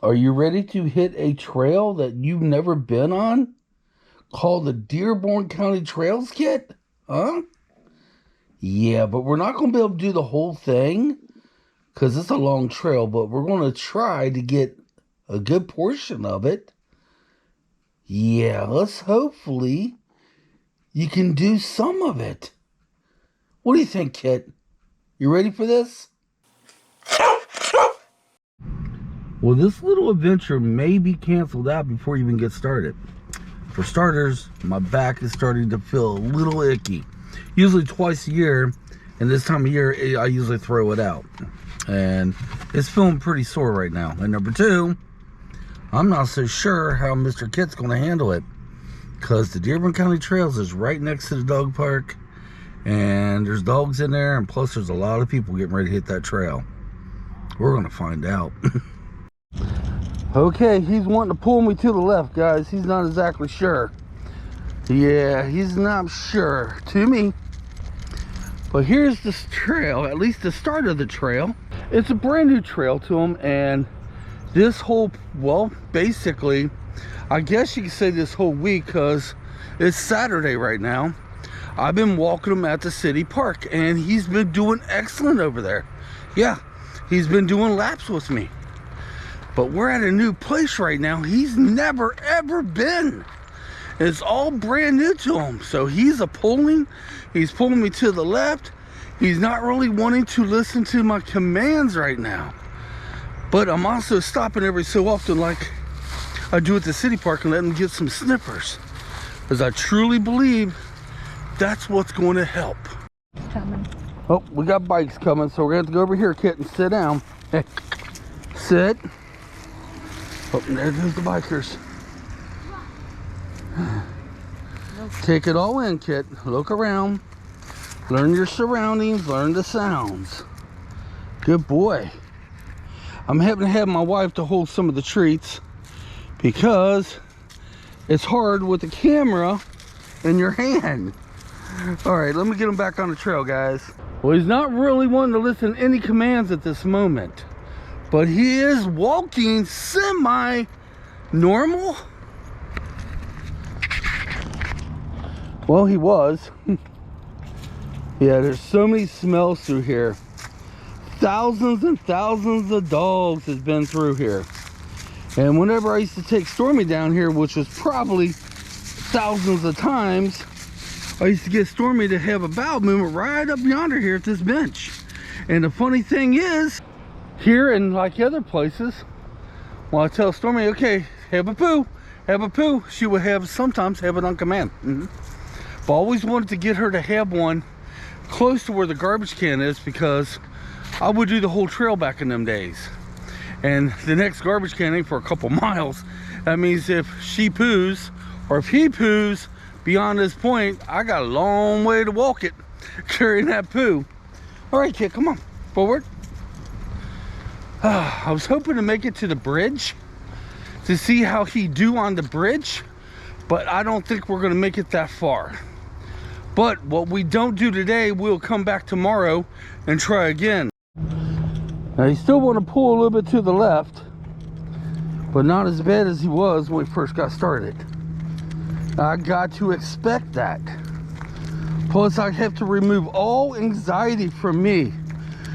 Are you ready to hit a trail that you've never been on? Called the Dearborn County Trails, Kit? Huh? Yeah, but we're not going to be able to do the whole thing because it's a long trail, but we're going to try to get a good portion of it. Yeah, let's hopefully you can do some of it. What do you think, Kit? You ready for this? Well, this little adventure may be canceled out before you even get started. For starters, my back is starting to feel a little icky. Usually twice a year, and this time of year, I usually throw it out. And it's feeling pretty sore right now. And number two, I'm not so sure how Mr. Kit's going to handle it. Because the Dearborn County Trails is right next to the dog park. And there's dogs in there, and plus there's a lot of people getting ready to hit that trail. We're going to find out. Okay, he's wanting to pull me to the left, guys. He's not exactly sure. Yeah, he's not sure to me. But here's this trail, at least the start of the trail. It's a brand new trail to him, and this whole, well, basically, I guess you could say this whole week, because it's Saturday right now. I've been walking him at the city park, and he's been doing excellent over there. Yeah, he's been doing laps with me. But we're at a new place right now. He's never, ever been. It's all brand new to him. So he's pulling me to the left. He's not really wanting to listen to my commands right now. But I'm also stopping every so often like I do at the city park and letting him get some sniffers. Because I truly believe that's what's going to help. Coming. Oh, we got bikes coming, so we're going to have to go over here, Kit, and sit down. Hey, sit. Oh, there goes the bikers. Take it all in, Kit. Look around. Learn your surroundings. Learn the sounds. Good boy. I'm having to have my wife to hold some of the treats because it's hard with the camera in your hand. All right, let me get him back on the trail, guys. Well, he's not really wanting to listen to any commands at this moment. But he is walking semi-normal. Well, he was. Yeah, there's so many smells through here. Thousands and thousands of dogs has been through here. And whenever I used to take Stormy down here, which was probably thousands of times, I used to get Stormy to have a bowel movement right up yonder here at this bench. And the funny thing is, here and like other places, when I tell Stormy, okay, have a poo, she would sometimes have it on command. But I always wanted to get her to have one close to where the garbage can is, because I would do the whole trail back in them days. And the next garbage can ain't for a couple miles. That means if she poos, or if he poos beyond this point, I got a long way to walk it, carrying that poo. All right, kid, come on, forward. I was hoping to make it to the bridge to see how he do on the bridge, but I don't think we're going to make it that far. But what we don't do today, we'll come back tomorrow and try again. Now, you still want to pull a little bit to the left, but not as bad as he was when we first got started. I got to expect that. Plus, I have to remove all anxiety from me,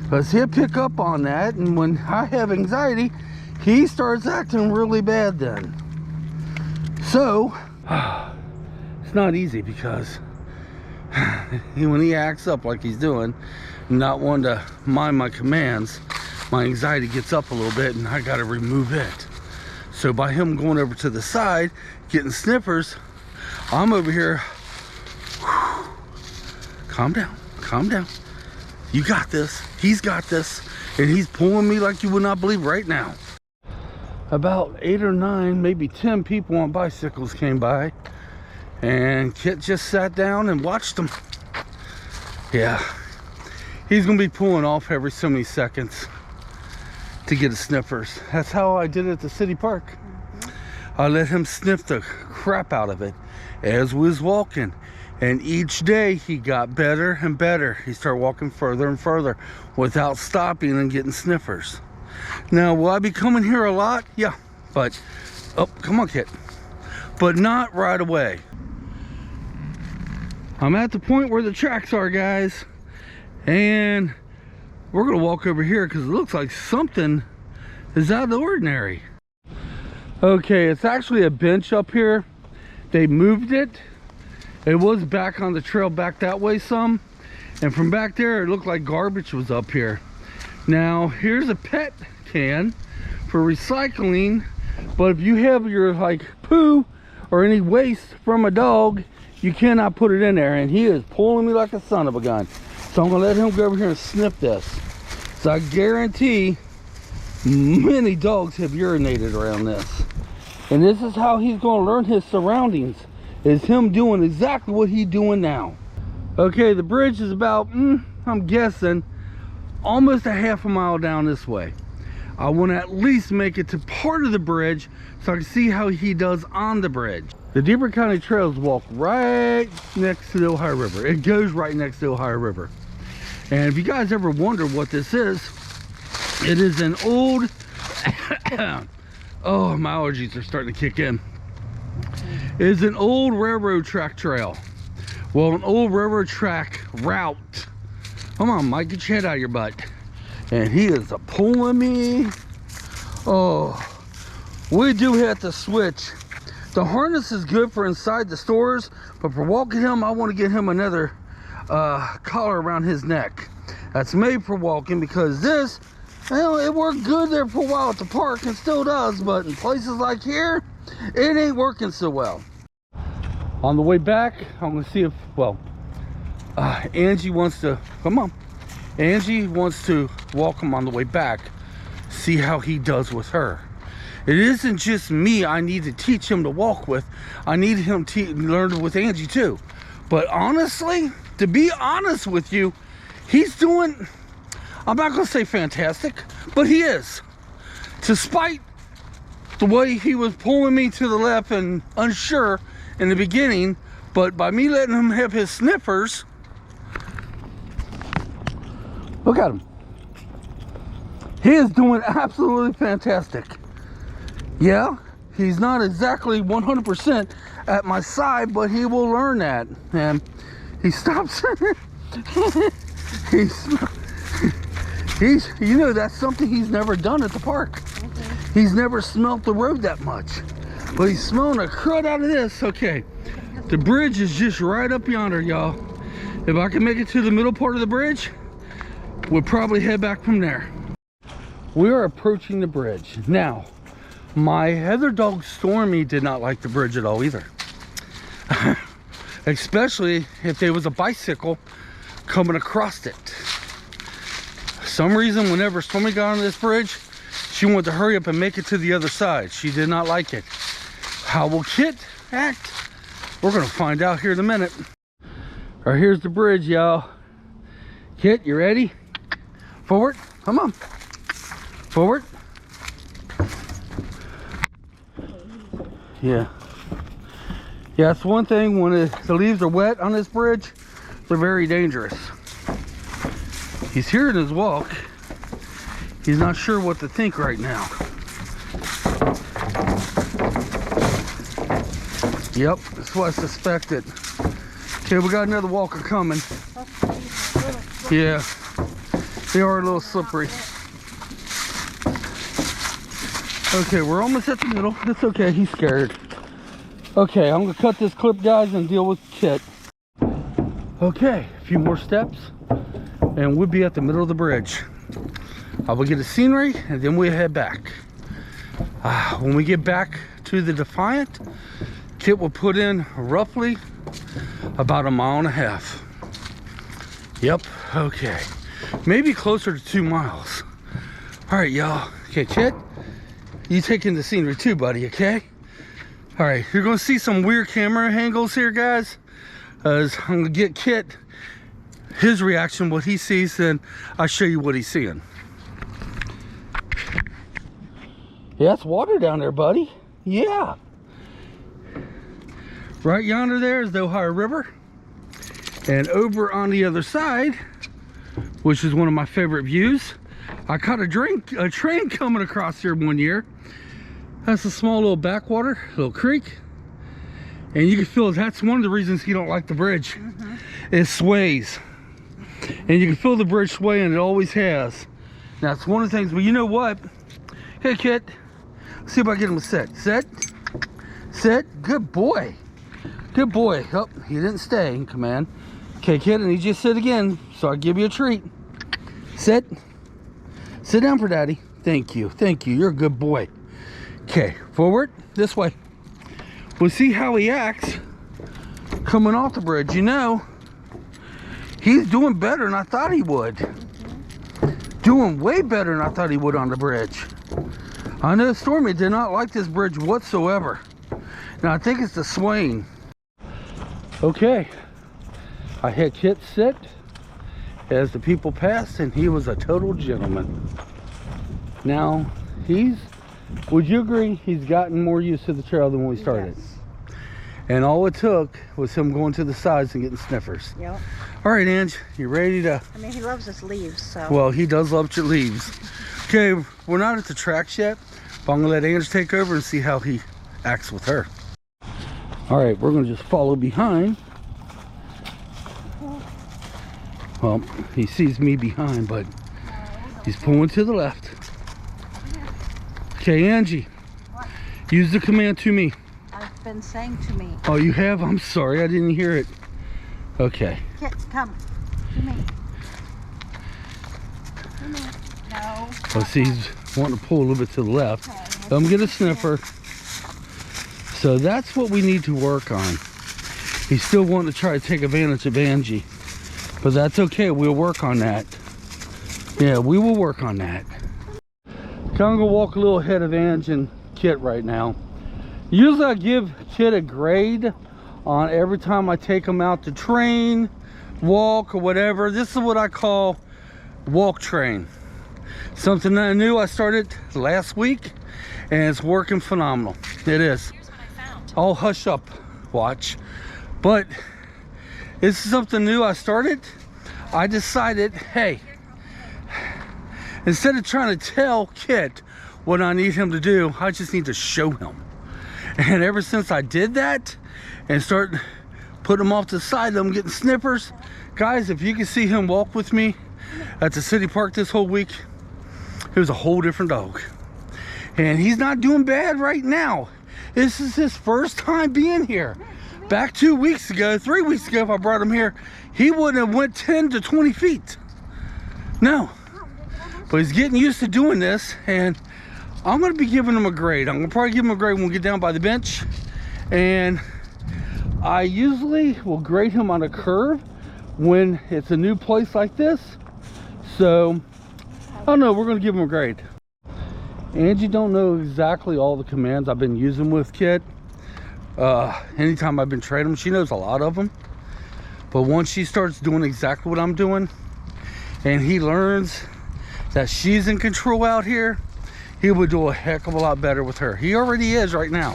because he'll pick up on that, and when I have anxiety, he starts acting really bad then. So, it's not easy, because when he acts up like he's doing, not wanting to mind my commands, my anxiety gets up a little bit, and I got to remove it. So by him going over to the side, getting sniffers, I'm over here. Calm down, calm down. You got this. He's got this. And he's pulling me like you would not believe right now. About 8 or 9, maybe 10 people on bicycles came by. And Kit just sat down and watched them. Yeah. He's going to be pulling off every so many seconds to get his sniffers. That's how I did it at the city park. I let him sniff the crap out of it as we was walking. And each day he got better and better. He started walking further and further without stopping and getting sniffers. Now, will I be coming here a lot? Yeah, but, oh, come on, Kit. But not right away. I'm at the point where the tracks are, guys. And we're gonna walk over here because it looks like something is out of the ordinary. Okay, it's actually a bench up here. They moved it. It was back on the trail back that way some. And from back there, it looked like garbage was up here. Now, here's a pet can for recycling. But if you have your like poo or any waste from a dog, you cannot put it in there. And he is pulling me like a son of a gun. So I'm gonna let him go over here and sniff this. So I guarantee many dogs have urinated around this. And this is how he's gonna learn his surroundings, is him doing exactly what he's doing now. Okay, the bridge is about, I'm guessing, almost a half a mile down this way. I want to at least make it to part of the bridge so I can see how he does on the bridge. The Dearborn County Trails walk right next to the Ohio River. It goes right next to the Ohio River. And if you guys ever wonder what this is, it is an old, oh, my allergies are starting to kick in. It is an old railroad track trail. Well, an old railroad track route. Come on, Mike, get your head out of your butt. And he is pulling me. Oh, we do have to switch. The harness is good for inside the stores, but for walking him, I want to get him another collar around his neck. That's made for walking, because this, well, it worked good there for a while at the park and still does, but in places like here, it ain't working so well. On the way back, I'm gonna see if, well, Angie wants to, come on. Angie wants to walk him on the way back, see how he does with her. It isn't just me I need to teach him to walk with. I need him to learn with Angie too. But honestly, to be honest with you, he's doing, I'm not gonna say fantastic, but he is. Despite the way he was pulling me to the left and unsure in the beginning, but by me letting him have his sniffers, look at him. He is doing absolutely fantastic. Yeah, he's not exactly 100% at my side, but he will learn that. And he stops. he's, you know, that's something he's never done at the park. Okay. He's never smelt the road that much. But he's smelling a crud out of this. Okay, the bridge is just right up yonder, y'all. If I can make it to the middle part of the bridge, we'll probably head back from there. We are approaching the bridge. Now, my other dog, Stormy, did not like the bridge at all either. Especially if there was a bicycle coming across it. For some reason, whenever Stormy got on this bridge, she wanted to hurry up and make it to the other side. She did not like it. How will Kit act? We're gonna find out here in a minute. All right, here's the bridge, y'all. Kit, you ready? Forward, come on. Forward. Yeah. Yeah, that's one thing, when the leaves are wet on this bridge, they're very dangerous. He's hearing his walk. He's not sure what to think right now. Yep, that's what I suspected. Okay, we got another walker coming. Yeah, they are a little slippery. Okay, we're almost at the middle. It's okay, he's scared. Okay, I'm gonna cut this clip, guys, and deal with Kit. Okay, a few more steps, and we'll be at the middle of the bridge. I will get the scenery, and then we'll head back. When we get back to the Defiant, Kit will put in roughly about 1.5 miles. Yep, okay. Maybe closer to 2 miles. All right, y'all. Okay, Kit, you taking the scenery too, buddy, okay? All right, you're gonna see some weird camera angles here, guys. As I'm gonna get Kit, his reaction, what he sees, and I'll show you what he's seeing. Yeah, it's water down there, buddy. Yeah. Right yonder there is the Ohio River. And over on the other side, which is one of my favorite views, I caught a train coming across here one year. That's a small little backwater, little creek. And you can feel that's one of the reasons he don't like the bridge. It sways. And you can feel the bridge swaying, it always has. Now it's one of the things, well, you know what? Hey kid, let's see if I can get him to sit. Sit. Sit. Good boy. Good boy. Oh, he didn't stay in command. Okay, kid, I need you to sit again, so I'll give you a treat. Sit. Sit down for daddy. Thank you. Thank you. You're a good boy. Okay, forward. This way. We'll see how he acts coming off the bridge. You know, he's doing better than I thought he would. Doing way better than I thought he would on the bridge. I know Stormy did not like this bridge whatsoever. Now I think it's the swaying. Okay, I had Kit sit as the people passed, and he was a total gentleman. Now would you agree he's gotten more used to the trail than when we started? Yes. And all it took was him going to the sides and getting sniffers. Yep. All right, Ange, you ready to? I mean, he loves his leaves, so. Well, he does love your leaves. Okay, we're not at the tracks yet, but I'm gonna let Ange take over and see how he acts with her. All right, we're gonna just follow behind. Well, he sees me behind, but he's pulling to the left. Okay, Angie, What? use the command to me. I've been saying to me. Oh, you have? I'm sorry, I didn't hear it. Okay. Kit, come. To me. To me. No. Let's see, he's wanting to pull a little bit to the left. Okay, Let him get a sniffer. So that's what we need to work on. He's still wanting to try to take advantage of Angie. But that's okay, we'll work on that. Yeah, we will work on that. Okay, I'm gonna walk a little ahead of Angie and Kit right now. Usually I give Kit a grade on every time I take him out to train, walk, or whatever. This is what I call walk train. Something that I knew I started last week, and it's working phenomenal. It is. Here's what I found. I'll hush up, watch. But this is something new I started. I decided, hey, instead of trying to tell Kit what I need him to do, I just need to show him. And ever since I did that and start putting him off to the side, I'm getting snippers. Guys, if you can see him walk with me at the city park this whole week, it was a whole different dog. And he's not doing bad right now. This is his first time being here. Back 2 weeks ago, 3 weeks ago, if I brought him here, he wouldn't have went 10 to 20 feet. No. But he's getting used to doing this, and I'm gonna be giving him a grade. I'm gonna probably give him a grade when we get down by the bench. And I usually will grade him on a curve when it's a new place like this. So, I don't know, we're gonna give him a grade. Angie don't know exactly all the commands I've been using with Kit. Anytime I've been training him, she knows a lot of them. But once she starts doing exactly what I'm doing, and he learns that she's in control out here, he would do a heck of a lot better with her. He already is right now.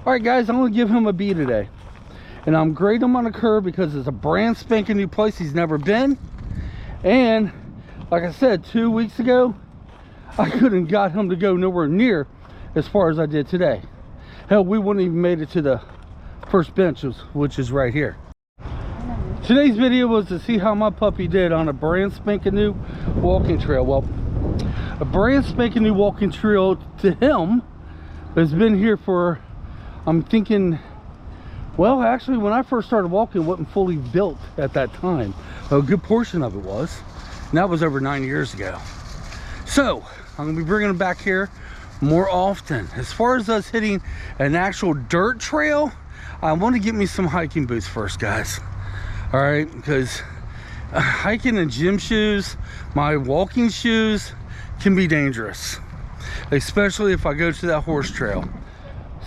All right, guys, I'm gonna give him a B today. And I'm grading him on a curve because it's a brand spanking new place he's never been. And like I said, 2 weeks ago, I couldn't got him to go nowhere near as far as I did today. Hell, we wouldn't even made it to the first bench, which is right here. Today's video was to see how my puppy did on a brand spanking new walking trail. Well, a brand spanking new walking trail to him has been here for, I'm thinking, well, actually, when I first started walking, it wasn't fully built at that time. A good portion of it was, and that was over 9 years ago. So I'm gonna be bringing him back here more often. As far as us hitting an actual dirt trail, I want to get me some hiking boots first, guys. All right, because hiking in gym shoes, my walking shoes, can be dangerous, especially if I go to that horse trail.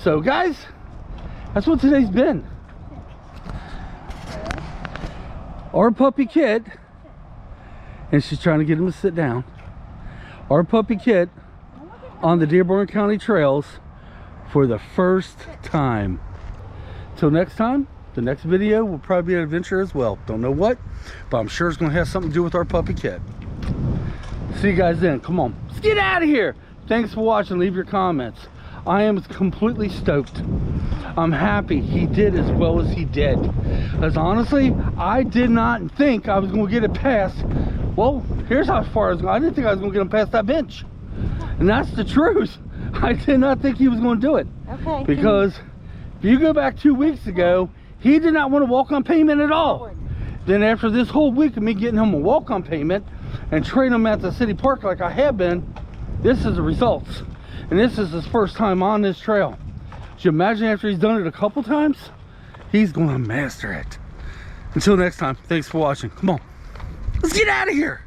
So guys, that's what today's been. Our puppy Kit, and she's trying to get him to sit down. Our puppy Kit on the Dearborn County Trails for the first time. Till next time, the next video will probably be an adventure as well. Don't know what, but I'm sure it's going to have something to do with our puppy Kit. See you guys then. Come on, let's get out of here. Thanks for watching. Leave your comments. I am completely stoked. I'm happy he did as well as he did. Because honestly, I did not think I was going to get it past. Well, here's how far I was going. I didn't think I was going to get him past that bench. And that's the truth. I did not think he was going to do it. Okay. Because if you go back 2 weeks ago, he did not want to walk on pavement at all. Then after this whole week of me getting him a walk on pavement and train him at the city park like I have been, this is the results. And this is his first time on this trail. Could you imagine after he's done it a couple times? He's going to master it. Until next time, thanks for watching. Come on, let's get out of here.